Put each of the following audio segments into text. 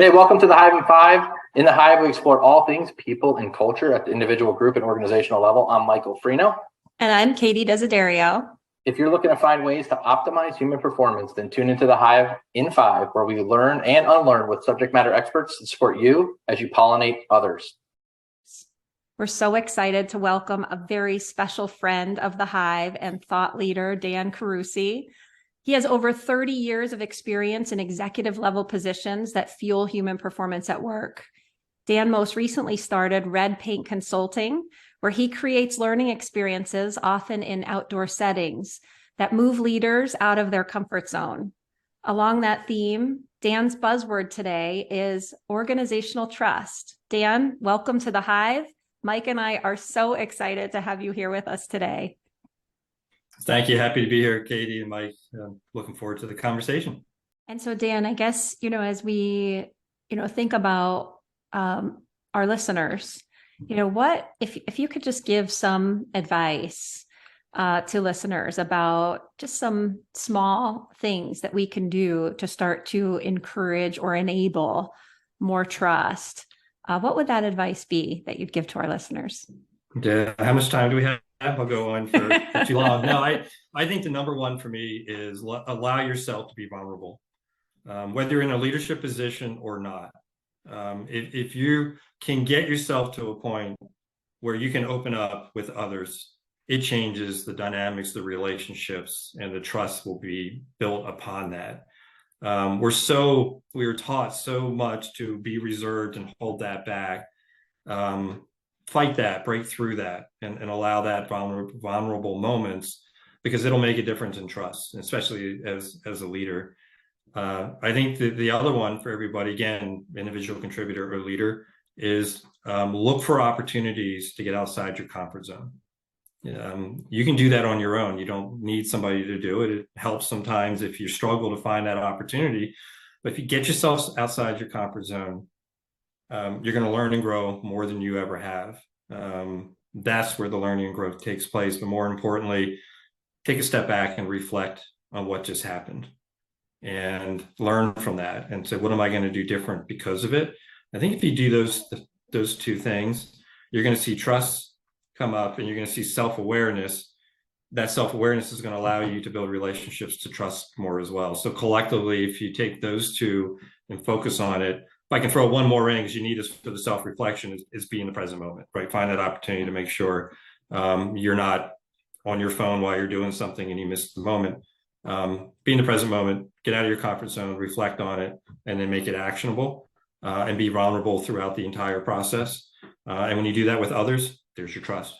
Hey, welcome to the Hive and Five. In the Hive, we explore all things people and culture at the individual, group, and organizational level. I'm Michael Freno. And I'm Katie Desiderio. If you're looking to find ways to optimize human performance, then tune into the Hive in Five, where we learn and unlearn with subject matter experts to support you as you pollinate others. We're so excited to welcome a very special friend of the Hive and thought leader, Dan Carusi. He has over 30 years of experience in executive level positions that fuel human performance at work. Dan most recently started Red Paint Consulting, where he creates learning experiences, often in outdoor settings, that move leaders out of their comfort zone. Along that theme, Dan's buzzword today is organizational trust. Dan, welcome to the Hive. Mike and I are so excited to have you here with us today. Thank you. Happy to be here, Katie and Mike. Looking forward to the conversation. And so, Dan, I guess, as we, think about our listeners, what if you could just give some advice to listeners about just some small things that we can do to start to encourage or enable more trust, what would that advice be that you'd give to our listeners? Yeah. How much time do we have? I'll go on for too long. No, I think the number one for me is allow yourself to be vulnerable, whether you're in a leadership position or not. If you can get yourself to a point where you can open up with others, it changes the dynamics, the relationships, and the trust will be built upon that. We were taught so much to be reserved and hold that back. Fight that, break through that, and allow that vulnerable moments, because it'll make a difference in trust, especially as a leader. I think the other one for everybody, again, individual contributor or leader, is look for opportunities to get outside your comfort zone. You can do that on your own. You don't need somebody to do it. It helps sometimes if you struggle to find that opportunity. But if you get yourself outside your comfort zone, you're going to learn and grow more than you ever have. That's where the learning and growth takes place. But more importantly, take a step back and reflect on what just happened and learn from that and say, what am I going to do different because of it? I think if you do those two things, you're going to see trust come up and you're going to see self-awareness. That self-awareness is going to allow you to build relationships to trust more as well. So collectively, if you take those two and focus on it, if I can throw one more in, because you need this for the self-reflection, is be in the present moment, right? Find that opportunity to make sure you're not on your phone while you're doing something and you miss the moment. Be in the present moment, get out of your comfort zone, reflect on it, and then make it actionable and be vulnerable throughout the entire process. And when you do that with others, there's your trust.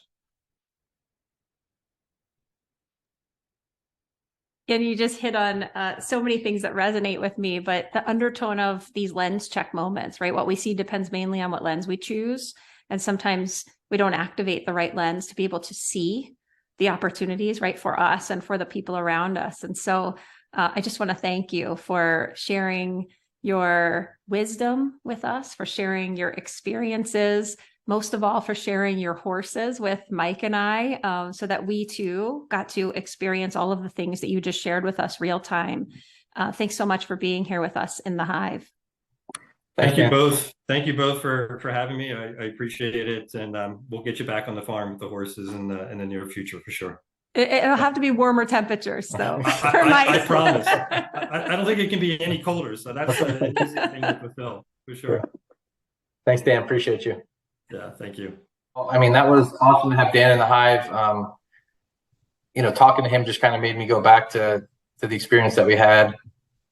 And you just hit on so many things that resonate with me, but the undertone of these lens check moments, right? What we see depends mainly on what lens we choose. And sometimes we don't activate the right lens to be able to see the opportunities, right, for us and for the people around us. And so I just want to thank you for sharing your wisdom with us, for sharing your experiences, most of all, for sharing your horses with Mike and I, so that we too got to experience all of the things that you just shared with us real time. Thanks so much for being here with us in the Hive. Thank you both. Thank you both for having me. I appreciate it. And we'll get you back on the farm with the horses in the near future for sure. It'll have to be warmer temperatures, though. I promise. I don't think it can be any colder. So that's an easy thing to fulfill for sure. Thanks, Dan. Appreciate you. Yeah, thank you. Well, I mean, that was awesome to have Dan in the Hive. Talking to him just kind of made me go back to the experience that we had,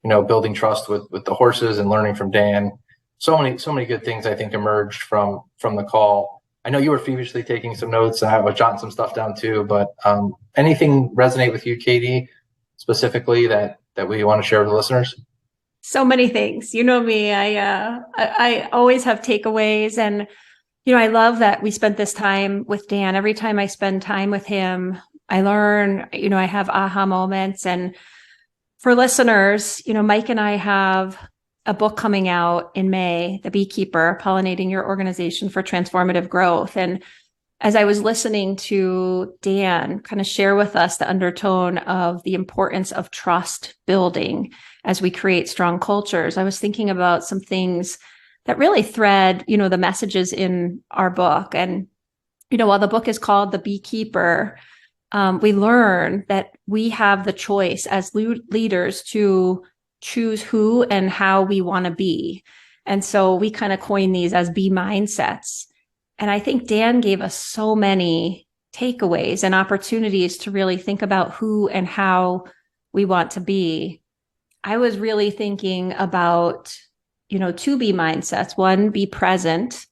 building trust with the horses and learning from Dan. So many good things I think emerged from the call. I know you were feverishly taking some notes and I was jotting some stuff down too, but anything resonate with you, Katie, specifically that we want to share with the listeners? So many things. You know me, I always have takeaways, and I love that we spent this time with Dan. Every time I spend time with him, I learn, I have aha moments. And for listeners, Mike and I have a book coming out in May, The Beekeeper, Pollinating Your Organization for Transformative Growth. And as I was listening to Dan kind of share with us the undertone of the importance of trust building as we create strong cultures, I was thinking about some things that really thread, the messages in our book. And, while the book is called The Beekeeper, we learn that we have the choice as leaders to choose who and how we want to be. And so we kind of coin these as bee mindsets. And I think Dan gave us so many takeaways and opportunities to really think about who and how we want to be. I was really thinking about, two bee mindsets. One, be present.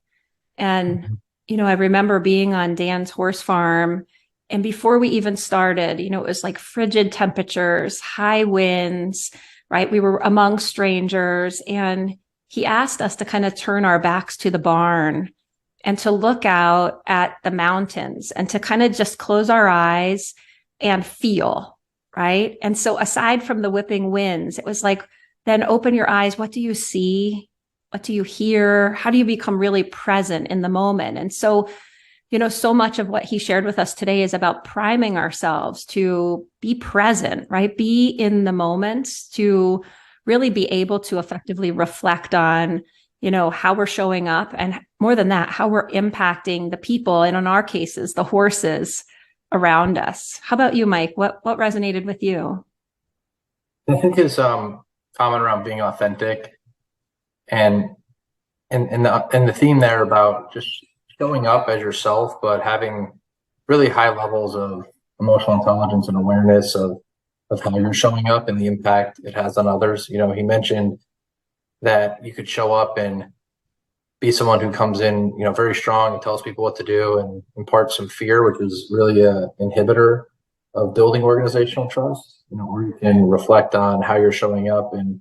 And, I remember being on Dan's horse farm. And before we even started, it was like frigid temperatures, high winds, right? We were among strangers. And he asked us to kind of turn our backs to the barn and to look out at the mountains and to kind of just close our eyes and feel, right? And so aside from the whipping winds, it was like, then open your eyes. What do you see? What do you hear? How do you become really present in the moment? And so, so much of what he shared with us today is about priming ourselves to be present, right? Be in the moment, to really be able to effectively reflect on how we're showing up, and more than that, how we're impacting the people, and in our cases, the horses around us. How about you, Mike? What resonated with you? I think his comment around being authentic and the theme there about just showing up as yourself, but having really high levels of emotional intelligence and awareness of how you're showing up and the impact it has on others. He mentioned that you could show up and be someone who comes in, very strong and tells people what to do and imparts some fear, which is really a inhibitor of building organizational trust, or you can reflect on how you're showing up and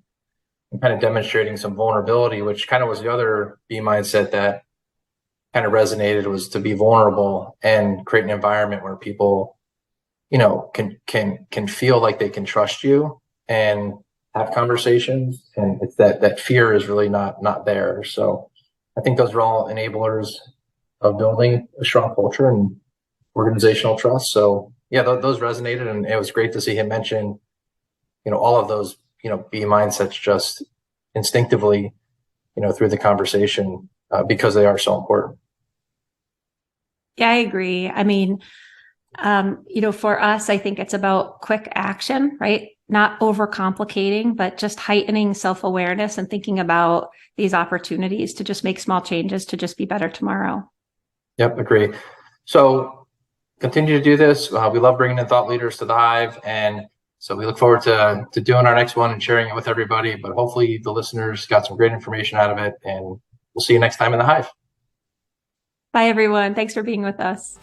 kind of demonstrating some vulnerability, which kind of was the other B mindset that kind of resonated, was to be vulnerable and create an environment where people, can feel like they can trust you and have conversations, and it's that fear is really not there. So I think those are all enablers of building a strong culture and organizational trust. So yeah, those resonated, and it was great to see him mention, all of those, B mindsets just instinctively, through the conversation, because they are so important. Yeah, I agree. I mean, for us, I think it's about quick action, right? Not overcomplicating, but just heightening self-awareness and thinking about these opportunities to just make small changes to just be better tomorrow. Yep, agree. So continue to do this. We love bringing in thought leaders to the Hive, and so we look forward to doing our next one and sharing it with everybody. But hopefully the listeners got some great information out of it, and we'll see you next time in the Hive. Bye, everyone. Thanks for being with us.